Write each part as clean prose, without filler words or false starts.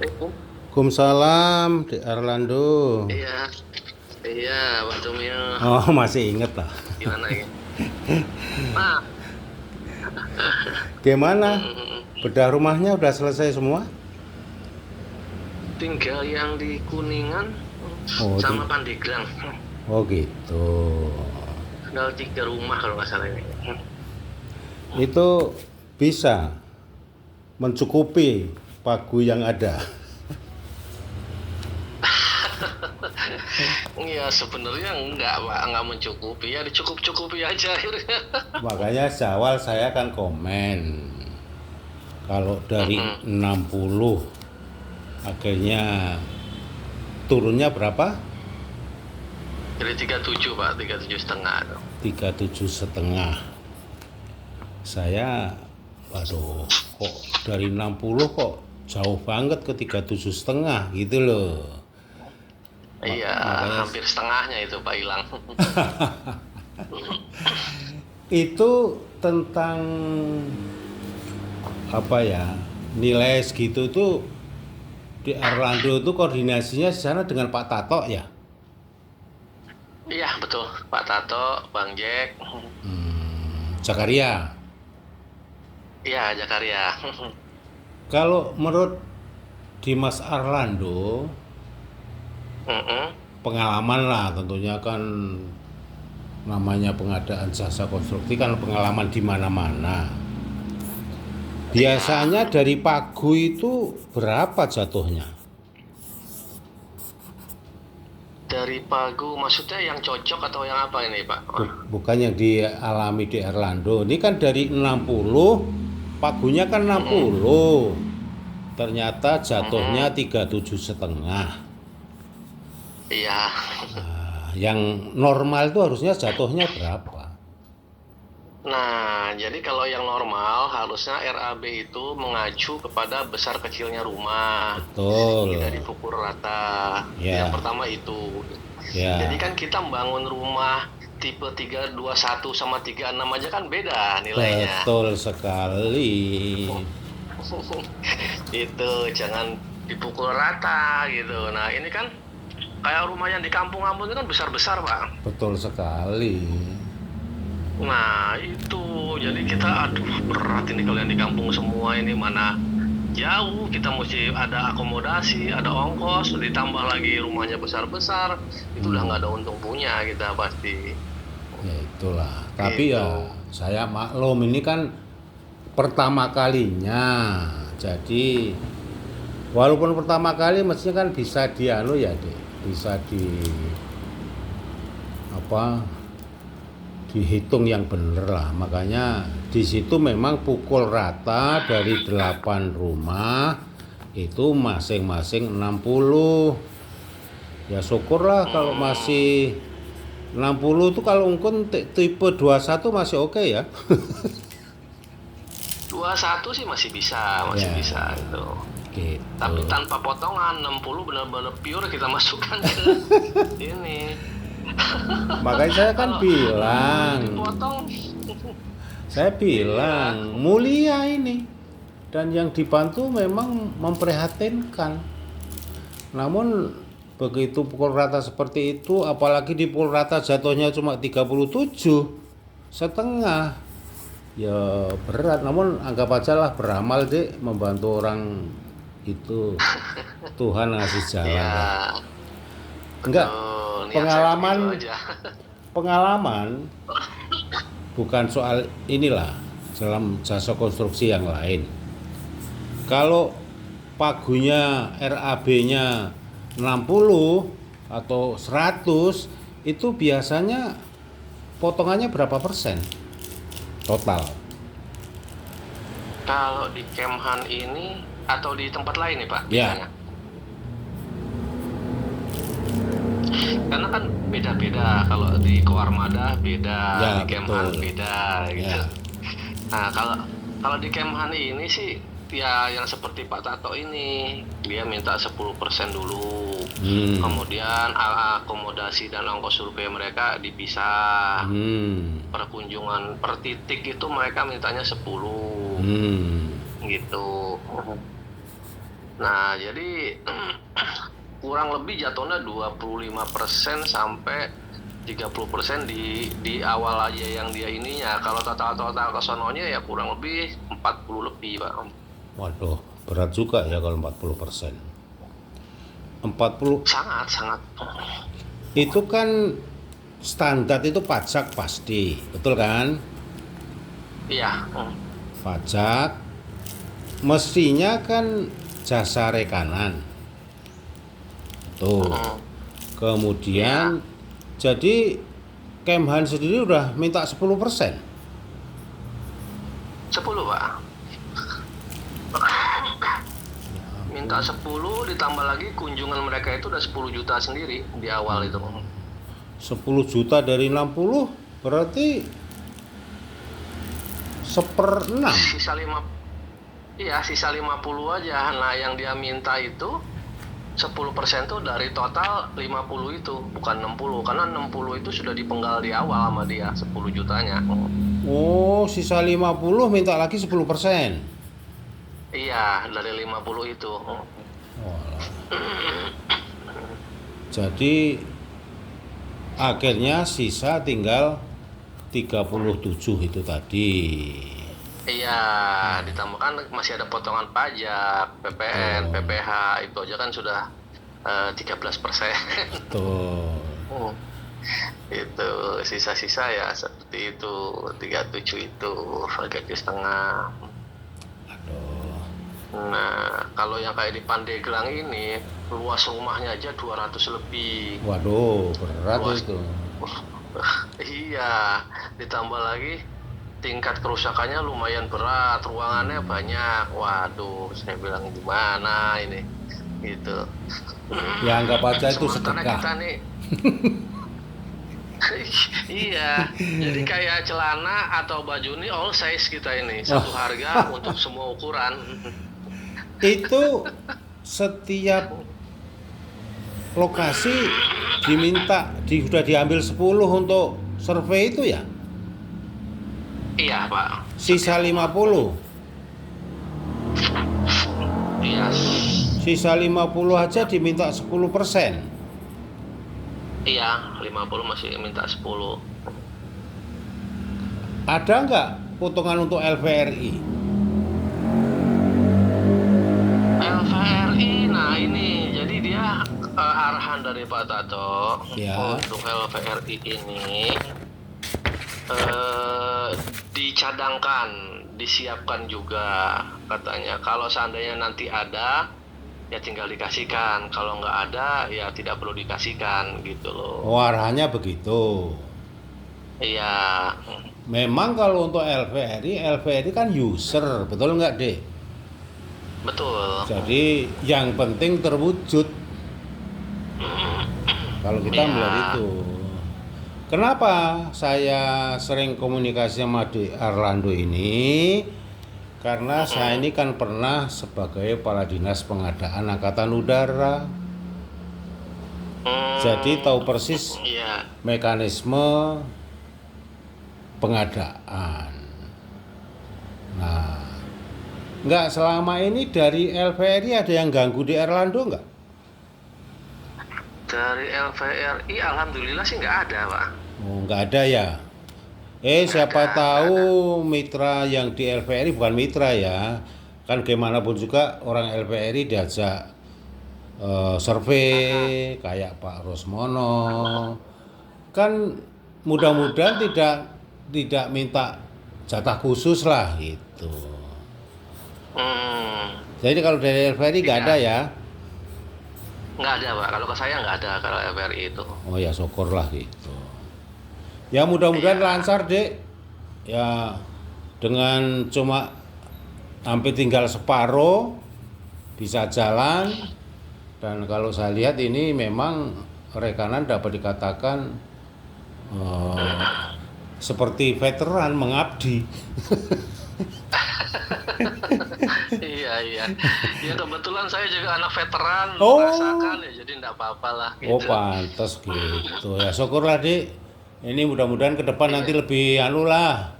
Oh, Waalaikumsalam, Di Arlando. iya, iya, Pak Tumio. Oh, masih inget lah. Gimana ya? Nah, Gimana? mm, Bedah rumahnya udah selesai semua? tinggal yang di Kuningan Oh, sama Pandeglang. oh gitu. Tinggal 3 rumah kalau nggak salah ini. Itu bisa mencukupi pagu yang ada. Iya, sebenarnya enggak, Pak, nggak mencukupi. Ya dicukup-cukupi aja akhirnya. Makanya sejak saya kan komen. Kalau dari Mm-mm. 60 akhirnya turunnya berapa? Jadi 37, Pak, 37,5 tuh. 37,5. Saya, waduh, kok dari 60 kok jauh banget ke 37,5 gitu loh. Iya, Makanya hampir setengahnya itu Pak hilang. itu tentang apa ya, nilai segitu tuh di Orlando itu koordinasinya di sana dengan Pak Tato ya. Iya, betul. Pak Tato, Bang Jack. Zakaria. Iya, Jakaria. Kalau menurut Dimas Arlando, Mm-mm. pengalaman lah tentunya kan, namanya pengadaan jasa konstruksi kan pengalaman di mana-mana. Iya. Biasanya dari pagu itu berapa jatuhnya? Dari pagu maksudnya yang cocok atau yang apa ini, Pak? Bukan yang dialami di Erlando. Ini kan dari 60, pagunya kan Mm-mm. 60. Ternyata jatuhnya Mm-mm. 37,5. Iya. Yang normal itu harusnya jatuhnya berapa? Nah, jadi kalau yang normal harusnya RAB itu mengacu kepada besar kecilnya rumah. Betul. Tidak dipukul rata. Yang Ya, pertama itu. Jadi ya. kan kita membangun rumah tipe 321 sama 36 aja kan beda nilainya. Betul sekali. Itu jangan dipukul rata gitu. Nah, ini kan kayak rumah yang di kampung-kampung itu kan besar-besar, Pak. Betul sekali. Nah, itu jadi kita aduh berat ini kalau yang di kampung semua ini mana jauh, kita mesti ada akomodasi, ada ongkos, ditambah lagi rumahnya besar-besar, itu udah nggak ada untung punya kita pasti. Ya itulah. Tapi Gitu. ya saya maklum ini kan pertama kalinya. Jadi walaupun pertama kali mestinya kan bisa dianu ya, Dek. Bisa di apa, dihitung yang bener lah. Makanya di situ memang pukul rata dari 8 rumah itu masing-masing 60. Ya syukurlah kalau masih 60 itu, kalau ungkun tipe 21 masih oke ya. 21 sih masih Ya, bisa itu. gitu. Tapi tanpa potongan 60 benar-benar pure kita masukkan ke ini. Makanya saya kan Kalau bilang, dipotong, iya. mulia ini. Dan yang dibantu memang memprihatinkan. Namun begitu pukul rata seperti itu, apalagi di pukul rata jatuhnya cuma 37,5, ya berat. Namun anggap aja lah beramal, Dek, membantu orang itu Tuhan ngasih jalan Iya, lah. Enggak, betul. Niat saya begitu pengalaman aja. pengalaman bukan soal inilah, dalam jasa konstruksi yang lain. Kalau pagunya RAB-nya 60 atau 100, itu biasanya potongannya berapa persen total? Kalau di Kemhan ini atau di tempat lain nih Pak Ya, bedanya? Karena kan beda-beda. Kalau di Koarmada beda, ya di Kemhan betul. beda gitu. Ya. Nah, kalau kalau di Kemhan ini sih ya yang seperti Pak Tato ini, dia minta 10% dulu. Hmm. Kemudian akomodasi dan ongkos survei mereka dipisah. Hmm. Perkunjungan per titik itu mereka mintanya 10 Hmm. gitu. Nah, jadi kurang lebih jatuhnya 25% sampai 30% di awal aja yang dia ininya. Kalau total ke sononya ya kurang lebih 40 lebih, Pak. Waduh, berat juga ya kalau 40%. 40 Sangat. itu kan standar itu pajak pasti, betul kan? Iya. Pajak mestinya kan jasa rekanan. Tuh. Kemudian jadi Kemhan sendiri udah minta 10%. 10, Pak. Minta 10 ditambah lagi kunjungan mereka itu udah 10 juta sendiri di awal itu. 10 juta dari 60 berarti 1/6. Sisa 50 aja. Nah, yang dia minta itu 10% tuh dari total 50 itu, bukan 60. Karena 60 itu sudah dipenggal di awal sama dia 10 jutanya. Oh, sisa 50 minta lagi 10%. Iya, dari 50 itu. Walah. Jadi akhirnya sisa tinggal 37 itu tadi. Iya, ditambahkan masih ada potongan pajak, PPN, PPH, itu aja kan sudah 13%. Tuh. Itu sisa-sisa ya seperti itu, 37 itu, gaji setengah. Aduh. Nah, kalau yang kayak di Pandeglang ini, luas rumahnya aja 200 lebih. Waduh, berat Luas. itu. Iya, ditambah lagi tingkat kerusakannya lumayan berat, ruangannya banyak. Waduh, saya bilang gimana ini, gitu. Ya anggap aja itu Sementara sedekah. kita nih, iya, jadi kayak celana atau baju nih all size kita ini, satu harga untuk semua ukuran. Itu setiap lokasi udah diambil 10 untuk survei itu ya? Iya, Pak. Sisa 50. Iya. Sisa 50 aja diminta 10%. Iya, 50 masih minta 10. Ada nggak potongan untuk LVRI? LVRI, nah ini jadi dia arahan dari Pak Tato Ya. untuk LVRI ini dicadangkan, disiapkan juga katanya. Kalau seandainya nanti ada, ya tinggal dikasihkan. Kalau nggak ada, ya tidak perlu dikasihkan gitu loh. Oh, arahannya begitu. Iya. Memang kalau untuk LVRI kan user, betul nggak, Dek? Betul. Jadi yang penting terwujud. Kalau kita Iya. melihat itu. Kenapa saya sering komunikasi sama Dek Arlando ini? Karena saya ini kan pernah sebagai Kepala Dinas Pengadaan Angkatan Udara. Jadi tahu persis Iya. mekanisme pengadaan. Nah, nggak selama ini dari LVRI ada yang ganggu di Erlando nggak? Dari LVRI alhamdulillah sih nggak ada, Pak. Oh, nggak ada ya. Siapa tahu mitra yang di LVRI bukan mitra ya. Kan gimana pun juga orang LVRI diajak survei kayak Pak Rosmono. Kan mudah-mudahan tidak minta jatah khusus lah gitu. Jadi kalau dari LVRI nggak ada ya? Nggak ada, Pak. Kalau ke saya nggak ada kalau LVRI itu. Oh ya syukurlah gitu. Ya mudah-mudahan lancar, Dek. Ya dengan cuma hampir tinggal separuh bisa jalan. Dan kalau saya lihat ini memang rekanan dapat dikatakan seperti veteran mengabdi. Iya. Ya kebetulan saya juga anak veteran, Oh. merasakan ya, jadi enggak apa-apa lah gitu. Oh pantas gitu. Ya syukurlah, Dik. Ini mudah-mudahan ke depan nanti lebih anu lah.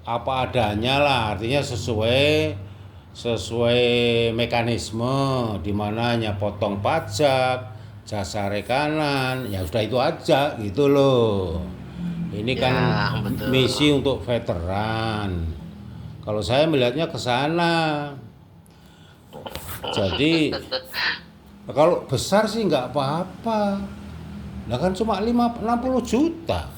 Apa adanya lah, artinya sesuai sesuai mekanisme di mana hanya potong pajak, jasa rekanan, ya sudah itu aja gitu loh. Ini kan Ya, betul. misi untuk veteran. Kalau saya melihatnya ke sana. Jadi kalau besar sih nggak apa-apa. Nah kan cuma 60 juta.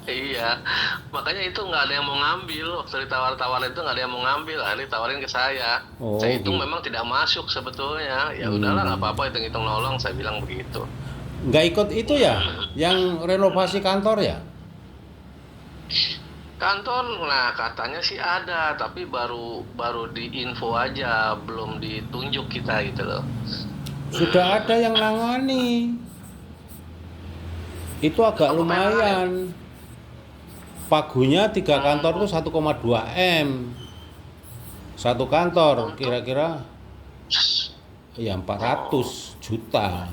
Iya, makanya itu nggak ada yang mau ngambil. Waktu ditawar-tawar itu nggak ada yang mau ngambil, akhirnya ditawarin ke saya. Oh Saya hitung gitu. memang tidak masuk sebetulnya. Ya udahlah, nggak apa-apa, hitung-hitung nolong, saya bilang begitu. Nggak ikut itu ya, yang renovasi kantor ya? Kantor, nah katanya sih ada, tapi baru baru diinfo aja, belum ditunjuk kita gitu loh. Sudah ada yang nangani. Itu agak Apa PLN? lumayan. Pagunya 3 kantor tuh 1,2 M. Satu kantor Untuk kira-kira ya 400 juta.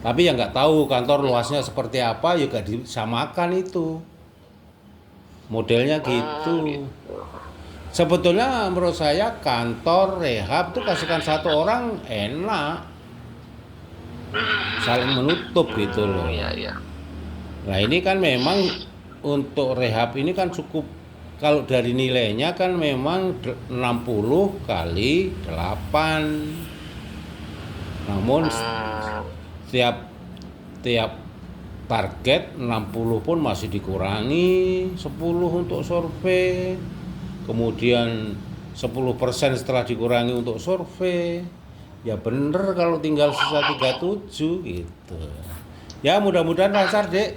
Tapi yang nggak tahu kantor luasnya seperti apa, ya nggak disamakan itu. Modelnya gitu. gitu. Sebetulnya menurut saya kantor rehab tuh kasihkan satu orang enak, saling menutup gitu loh. Iya, iya. Nah ini kan memang untuk rehab ini kan cukup, kalau dari nilainya kan memang 60 kali 8. Namun Hmm, tiap tiap target 60 pun masih dikurangi 10 untuk survei. Kemudian 10% setelah dikurangi untuk survei. Ya bener kalau tinggal sisa 37 gitu. Ya mudah-mudahan lancar, Dek.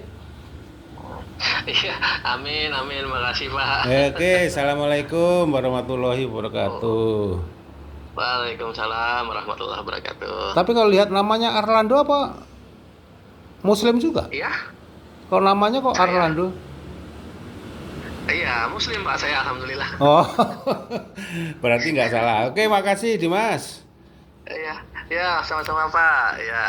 iya, amin, amin, makasih Pak. Oke, assalamualaikum warahmatullahi wabarakatuh. Waalaikumsalam warahmatullahi wabarakatuh. Tapi kalau lihat namanya Arlando apa Muslim juga? Iya, Kalau namanya kok saya, Arlando? iya, Muslim Pak, saya alhamdulillah. Oh, berarti nggak salah. Oke, makasih Dimas. Iya, ya, sama-sama Pak. Ya.